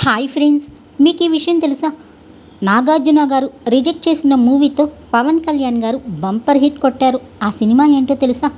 Hi friends, మీకు ఈ విషయం తెలుసా? నాగార్జున గారు రిజెక్ట్ చేసిన మూవీతో పవన్ కళ్యాణ్ గారు బంపర్ హిట్ కొట్టారు. ఆ సినిమా ఏంటో తెలుసా?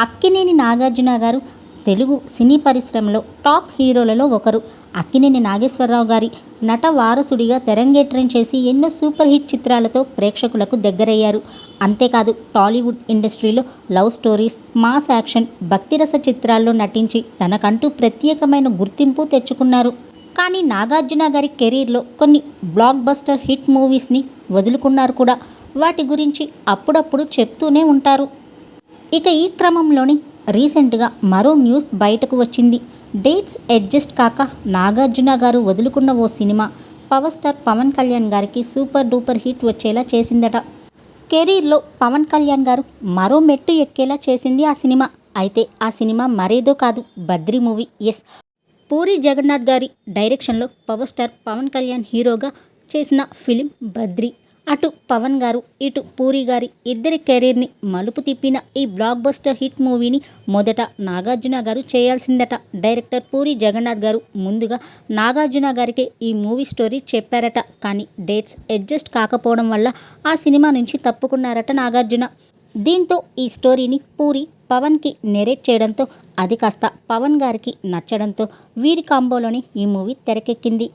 అక్కినేని నాగార్జున గారు తెలుగు సినీ పరిశ్రమలో టాప్ హీరోలలో ఒకరు. అక్కినేని నాగేశ్వరరావు గారి నట వారసుడిగా తెరంగేట్రం చేసి ఎన్నో సూపర్ హిట్ చిత్రాలతో ప్రేక్షకులకు దగ్గరయ్యారు. అంతేకాదు, టాలీవుడ్ ఇండస్ట్రీలో లవ్ స్టోరీస్, మాస్ యాక్షన్, భక్తిరస చిత్రాల్లో నటించి తనకంటూ ప్రత్యేకమైన గుర్తింపు తెచ్చుకున్నారు. కానీ నాగార్జున గారి కెరీర్లో కొన్ని బ్లాక్ బస్టర్ హిట్ మూవీస్ని వదులుకున్నారు కూడా. వాటి గురించి అప్పుడప్పుడు చెప్తూనే ఉంటారు. ఇక ఈ క్రమంలోనే రీసెంట్గా మరో న్యూస్ బయటకు వచ్చింది. డేట్స్ అడ్జస్ట్ కాక నాగార్జున గారు వదులుకున్న ఓ cinema power star Pawan Kalyan గారికి సూపర్ డూపర్ హిట్ వచ్చేలా చేసిందట. కెరీర్లో పవన్ కళ్యాణ్ గారు మరో మెట్టు ఎక్కేలా చేసింది ఆ సినిమా. అయితే ఆ సినిమా మరేదో కాదు, బద్రీ మూవీ. ఎస్, పూరి జగన్నాథ్ గారి డైరెక్షన్లో పవర్ స్టార్ పవన్ కళ్యాణ్ హీరోగా చేసిన ఫిలిం బద్రీ. అటు పవన్ గారు, ఇటు పూరి గారి ఇద్దరి కెరీర్ని మలుపు తిప్పిన ఈ బ్లాక్ బస్టర్ హిట్ మూవీని మొదట నాగార్జున గారు చేయాల్సిందట. డైరెక్టర్ పూరి జగన్నాథ్ గారు ముందుగా నాగార్జున గారికి ఈ మూవీ స్టోరీ చెప్పారట. కానీ డేట్స్ అడ్జస్ట్ కాకపోవడం వల్ల ఆ సినిమా నుంచి తప్పుకున్నారట నాగార్జున. దీంతో ఈ స్టోరీని పూరి పవన్కి నెరేట్ చేయడంతో అది కాస్త పవన్ గారికి నచ్చడంతో వీరి కాంబోలోనే ఈ మూవీ తెరకెక్కింది.